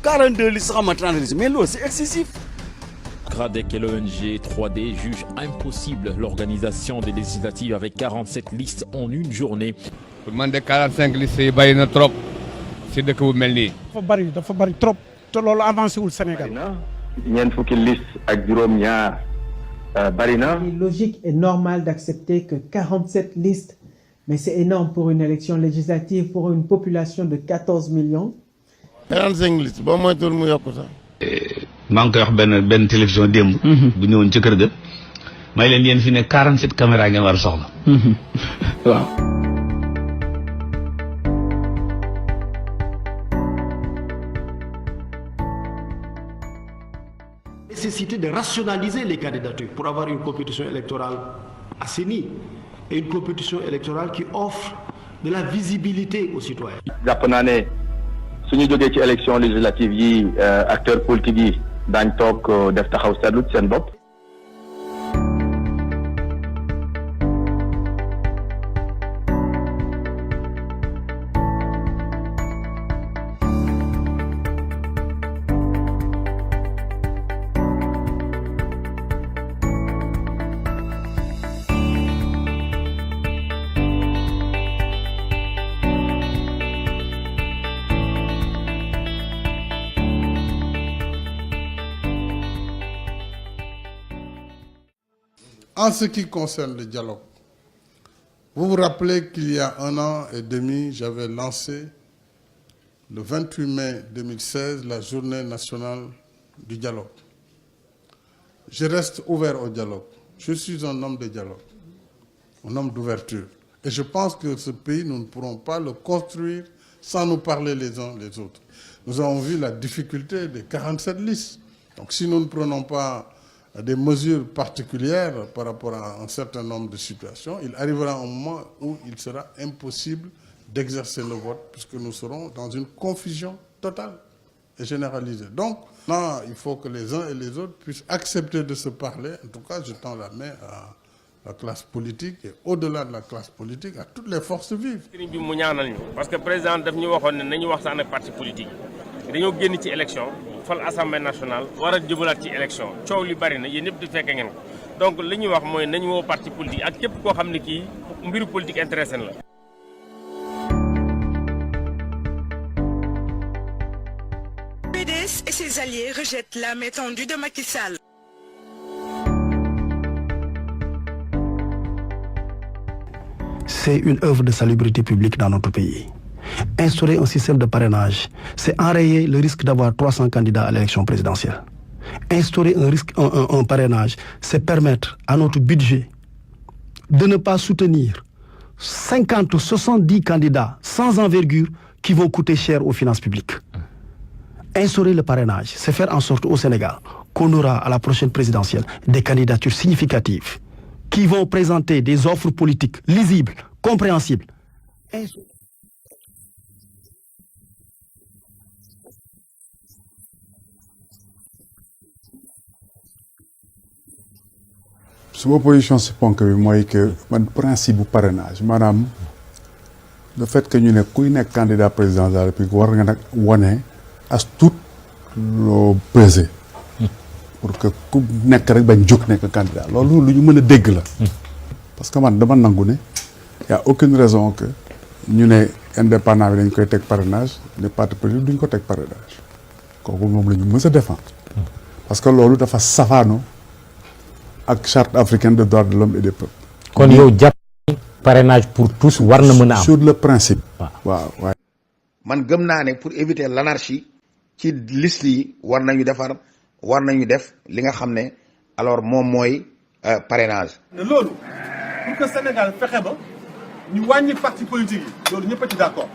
42 listes 30 listes mais loolu c'est excessif. Gradec et l'ONG 3D jugent impossible l'organisation des législatives avec 47 listes en une journée. Pour man de 45 listes yi bari na trop ci dëkk bu mel nii. dafa bari trop te loolu avancé wul Sénégal. ñeent fukki liste ak juróom-ñaar bari na. Il est logique et normal d'accepter que 47 listes, mais c'est énorme pour une élection législative pour une population de 14 millions. 45 listes boo moytuwul mu yokk sax. maa ngi koy wax benn télévision démb. bu ñëwoon ca kër ga. may leen yéen fi ne 47 caméra ngeen war a soxla. waaw. Nécessité de rationaliser les candidatures pour avoir une compétition électorale assainie et une compétition électorale qui offre de la visibilité aux citoyens. jàpp naa ne suñu jógee ci élection législative yi acteurs politiques yi daañ toog def taxaw seetlu ci seen bopp. En ce qui concerne le dialogue, vous vous rappelez qu'il y a 1 an et demi, j'avais lancé le 28 mai 2016 la journée nationale du dialogue. Je reste ouvert au dialogue. Je suis un homme de dialogue, un homme d'ouverture. Et je pense que ce pays, nous ne pourrons pas le construire sans nous parler les uns les autres. Nous avons vu la difficulté des 47 listes. Donc si nous ne prenons pas des mesures particulières par rapport à un certain nombre de situations, il arrivera un moment où il sera impossible d'exercer le vote puisque nous serons dans une confusion totale et généralisée. Donc, là, il faut que les uns et les autres puissent accepter de se parler. En tout cas, je tends la main à la classe politique et au-delà de la classe politique, à toutes les forces vives. Parce que le président daf ñu waxoon ne nañu waxtaan ak parti politique yi dañoo génn ci élection fal assemblée nationale war a jubalaat ci élection coow li bari na yéen ñëpp di fekke ngeen ko donc li ñuy wax mooy nañu woo parti politique ak képp koo xam ne kii mbiru politique intéressé na la. PDS et ses alliés rejettent la main tendue de Macky Sall. C'est une œuvre de salubrité publique dans notre pays. Instaurer un système de parrainage, c'est enrayer le risque d'avoir 300 candidats à l'élection présidentielle. Instaurer un parrainage, c'est permettre à notre budget de ne pas soutenir 50 ou 70 candidats sans envergure qui vont coûter cher aux finances publiques. Instaurer le parrainage, c'est faire en sorte au Sénégal qu'on aura à la prochaine présidentielle des candidatures significatives qui vont présenter des offres politiques lisibles, compréhensibles. Suma position si ponk bi mooy que man principe bu parrainage maanaam le fait que ñu ne kuy nekk candidat président de la République war nga nag wane as tuut loo pesé pour que ku nekk rek bañ jóg nekk candidat loolu lu ñu mën a dégg la parce que man dama nangu ne y a aucune raison que ñu ne indépendant bi dañ koy teg parrainage ne parti politique duñ ko teg parrainage kooku moom la ñu mës a défendre parce que loolu dafa safaano ak charte africaine des droits de l'homme et des peuples. kon yow jàpp parrainage pour tous war na mën a am sur le principe. waaw waaye. man gëm naa ne pour éviter l'anarchie ci liste yi war nañu def li nga xam ne alors moom mooy parrainage. loolu pour que Sénégal fexe ba ñu wàññi parti politique yi loolu ñëpp a ci d'accord